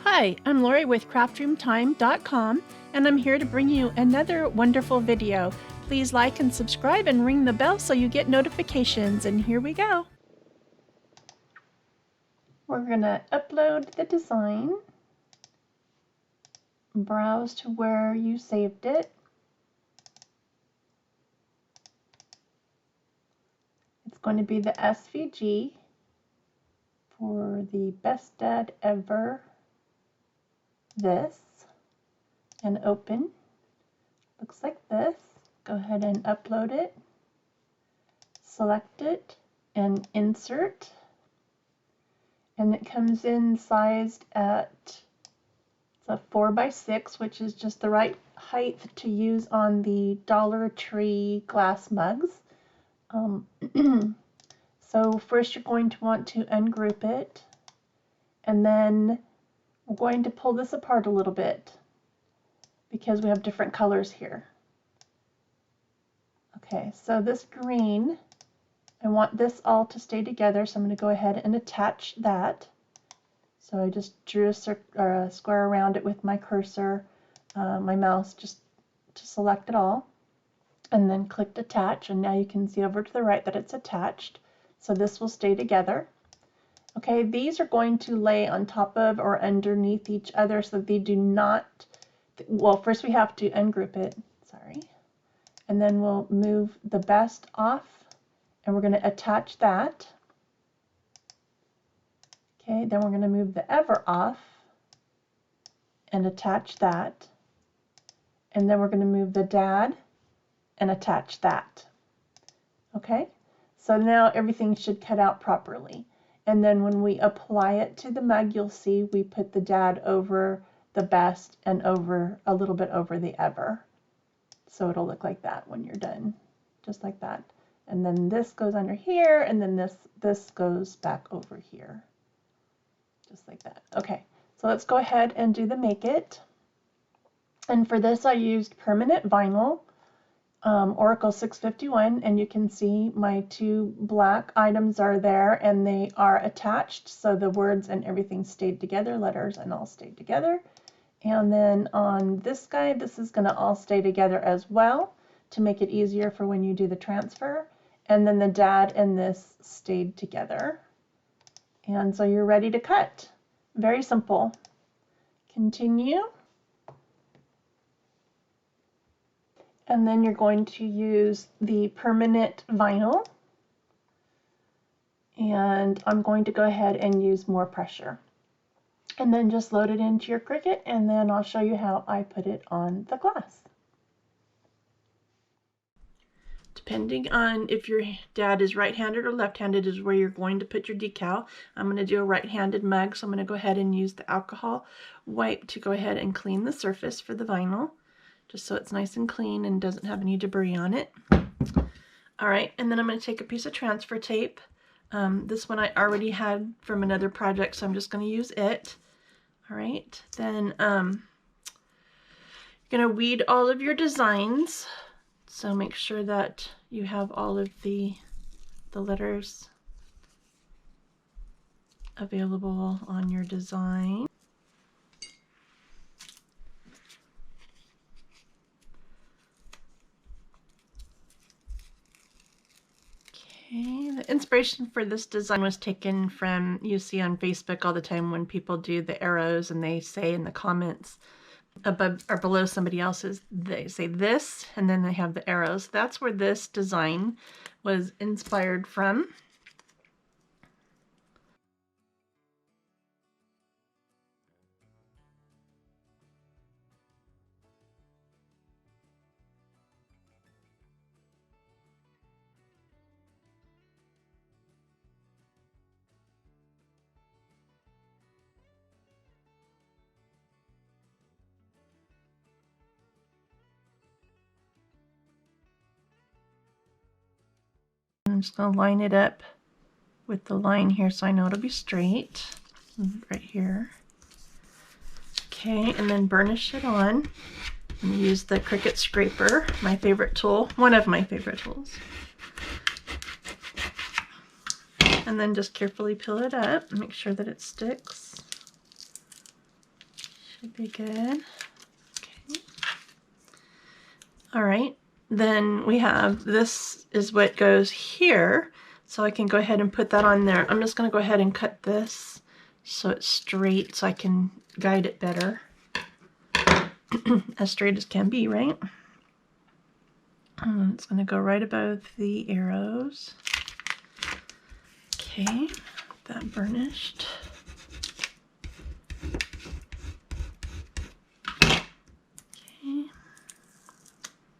Hi, I'm Laurie with craftroomtime.com, and I'm here to bring you another wonderful video. Please like and subscribe and ring the bell so you get notifications, and here we go. We're going to upload the design, browse to where you saved it. It's going to be the SVG for the Best Dad Ever this, and open. Looks like this. Go ahead and upload it, select it, and insert. And it comes in sized at, it's a 4x6, which is just the right height to use on the Dollar Tree glass mugs. So first you're going to want to ungroup it, and then we're going to pull this apart a little bit because we have different colors here. Okay, so this green, I want this all to stay together, so I'm going to go ahead and attach that. So I just drew a square around it with my cursor, my mouse, just to select it all, and then clicked attach, and now you can see over to the right that it's attached. So this will stay together. Okay, these are going to lay on top of or underneath each other so that they do not, well, first we have to ungroup it, sorry, and then we'll move the best off, and we're going to attach that. Okay, then we're going to move the ever off and attach that, and then we're going to move the dad and attach that. Okay, so now everything should cut out properly. And then when we apply it to the mug, you'll see we put the dad over the best and over a little bit over the ever. So it'll look like that when you're done, just like that. And then this goes under here, and then this goes back over here, just like that. Okay, so let's go ahead and do the make it. And for this I used permanent vinyl, Oracle 651, and you can see my two black items are there and they are attached, so the words and everything stayed together, letters and all stayed together. And then on this guy, this is going to all stay together as well to make it easier for when you do the transfer. And then the dad and this stayed together. And so you're ready to cut. Very simple. Continue. And then you're going to use the permanent vinyl. And I'm going to go ahead and use more pressure. And then just load it into your Cricut, and then I'll show you how I put it on the glass. Depending on if your dad is right-handed or left-handed is where you're going to put your decal. I'm going to do a right-handed mug, so I'm going to go ahead and use the alcohol wipe to go ahead and clean the surface for the vinyl, just so it's nice and clean and doesn't have any debris on it. All right, and then I'm going to take a piece of transfer tape. This one I already had from another project, so I'm just going to use it. All right, then you're going to weed all of your designs. So make sure that you have all of the letters available on your design. Okay, the inspiration for this design was taken from, you see on Facebook all the time when people do the arrows and they say in the comments above or below somebody else's, they say this, and then they have the arrows. That's where this design was inspired from. I'm just going to line it up with the line here so I know it'll be straight right here. Okay, and then burnish it on and use the Cricut Scraper, my favorite tool, one of my favorite tools. And then just carefully peel it up and make sure that it sticks. should be good. Okay. All right, then we have, this is what goes here. So I can go ahead and put that on there. I'm just gonna go ahead and cut this so it's straight so I can guide it better. As straight as can be, right? And it's gonna go right above the arrows. Okay, that burnished. Okay,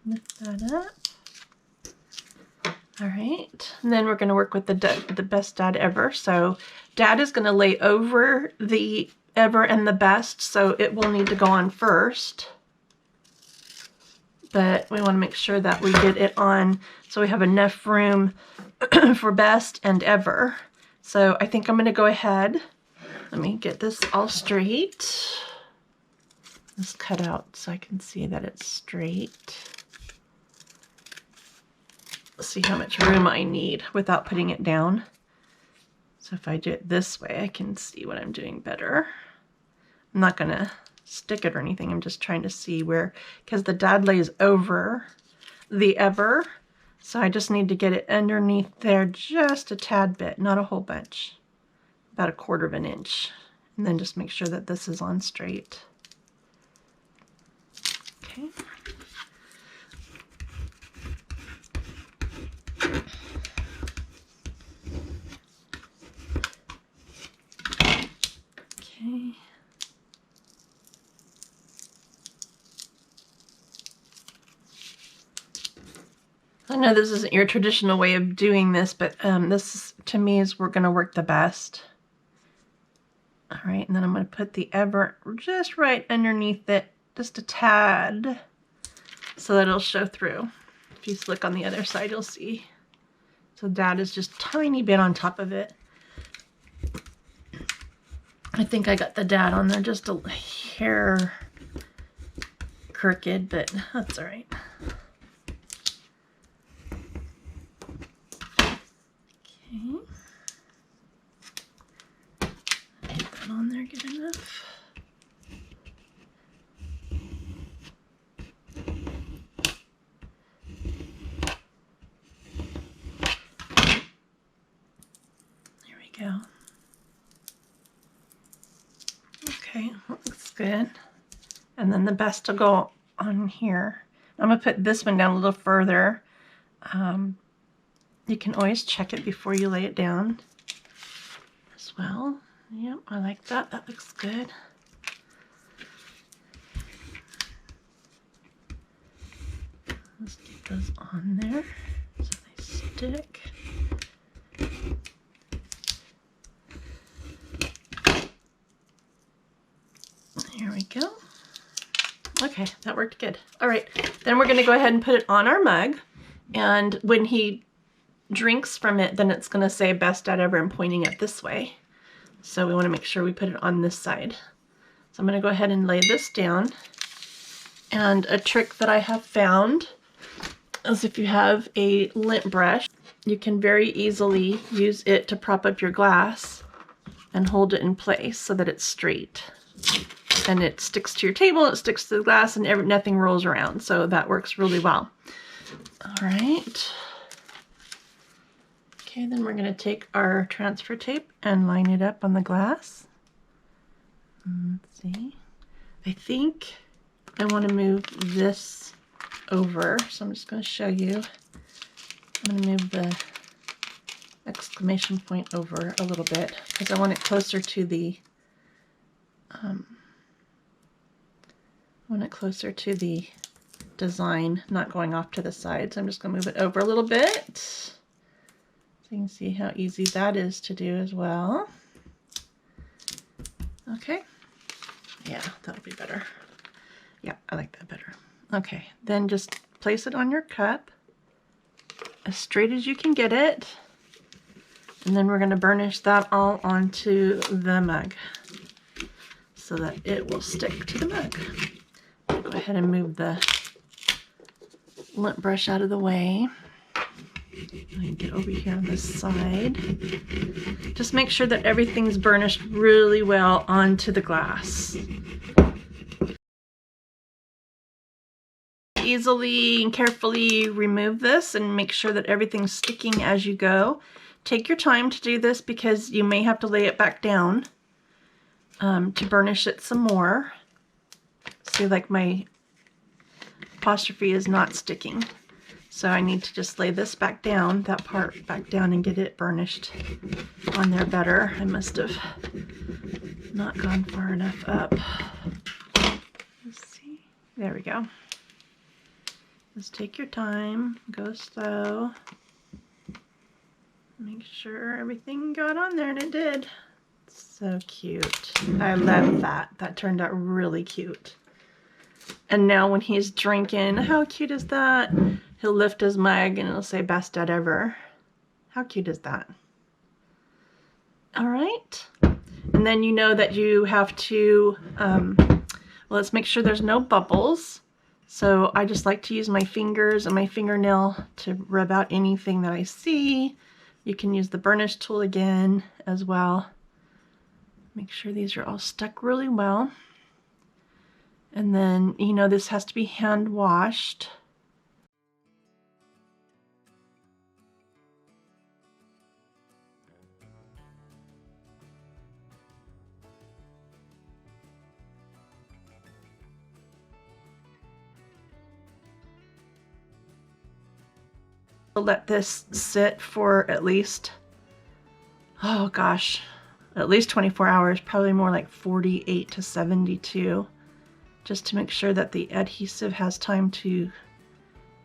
lift that up. All right, and then we're going to work with the best dad ever. So dad is going to lay over the ever and the best, so it will need to go on first. But we want to make sure that we get it on so we have enough room for best and ever. So I think I'm going to go ahead. Let me get this all straight. This cut out so I can see that it's straight. See how much room I need without putting it down. So if I do it this way, I can see what I'm doing better. I'm not gonna stick it or anything. I'm just trying to see where, because the dad lays over the ever. So I just need to get it underneath there just a tad bit, not a whole bunch, about 1/4 of an inch. And then just make sure that this is on straight. Okay. Okay. I know this isn't your traditional way of doing this, but this to me is we're going to work the best. All right, and then I'm going to put the ever just right underneath it, just a tad, so that it'll show through. If you look on the other side, you'll see. So that is just a tiny bit on top of it. I think I got the dad on there just a hair crooked, but that's all right. Okay. Get that on there good enough. There we go. Okay, that looks good. And then the best to go on here. I'm going to put this one down a little further. You can always check it before you lay it down as well. Yep, I like that. That looks good. Let's get those on there so they stick. Here we go. Okay, that worked good. All right, then we're going to go ahead and put it on our mug. And when he drinks from it, then it's going to say best dad ever and pointing it this way. So we want to make sure we put it on this side. So I'm going to go ahead and lay this down. And a trick that I have found is if you have a lint brush, you can very easily use it to prop up your glass and hold it in place so that it's straight. And it sticks to your table, it sticks to the glass, and nothing rolls around. So that works really well. All right. Okay, then we're going to take our transfer tape and line it up on the glass. Let's see. I think I want to move this over, so I'm just going to show you. I'm going to move the exclamation point over a little bit because I want it closer to the design, not going off to the side. So I'm just going to move it over a little bit. So you can see how easy that is to do as well. Okay. Yeah, that'll be better. Yeah, I like that better. Okay, then just place it on your cup as straight as you can get it. And then we're going to burnish that all onto the mug so that it will stick to the mug. I'll go ahead and move the lint brush out of the way. And get over here on this side. Just make sure that everything's burnished really well onto the glass. easily and carefully remove this and make sure that everything's sticking as you go. Take your time to do this because you may have to lay it back down to burnish it some more. See, like my apostrophe is not sticking. So I need to just lay this back down, that part back down, and get it burnished on there better. I must have not gone far enough up. Let's see. There we go. Just take your time, go slow. Make sure everything got on there, and it did. So cute. I love that. That turned out really cute. And now when he's drinking, how cute is that? He'll lift his mug and it'll say best dad ever. How cute is that? All right. And then you know that you have to, well, let's make sure there's no bubbles. So I just like to use my fingers and my fingernail to rub out anything that I see. You can use the burnish tool again as well. Make sure these are all stuck really well. And then, you know, this has to be hand washed. Let this sit for at least, oh gosh, at least 24 hours, probably more like 48 to 72, just to make sure that the adhesive has time to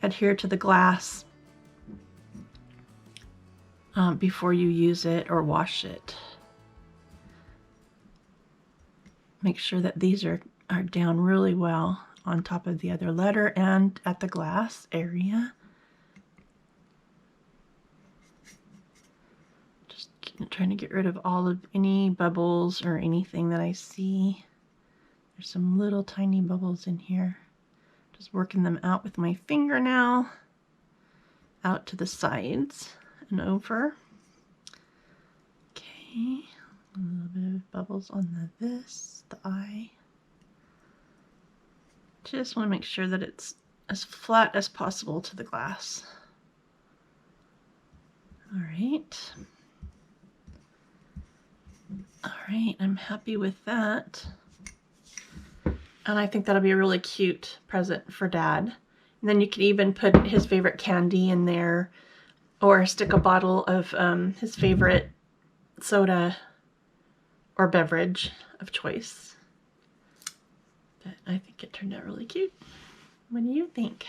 adhere to the glass before you use it or wash it. Make sure that these are down really well on top of the other letter and at the glass area. Trying to get rid of all of any bubbles or anything that I see. There's some little tiny bubbles in here. Just working them out with my fingernail out to the sides and over. Okay, a little bit of bubbles on the eye. Just want to make sure that it's as flat as possible to the glass. All right. All right, I'm happy with that. And I think that'll be a really cute present for Dad. And then you could even put his favorite candy in there or stick a bottle of his favorite soda or beverage of choice. But I think it turned out really cute. What do you think?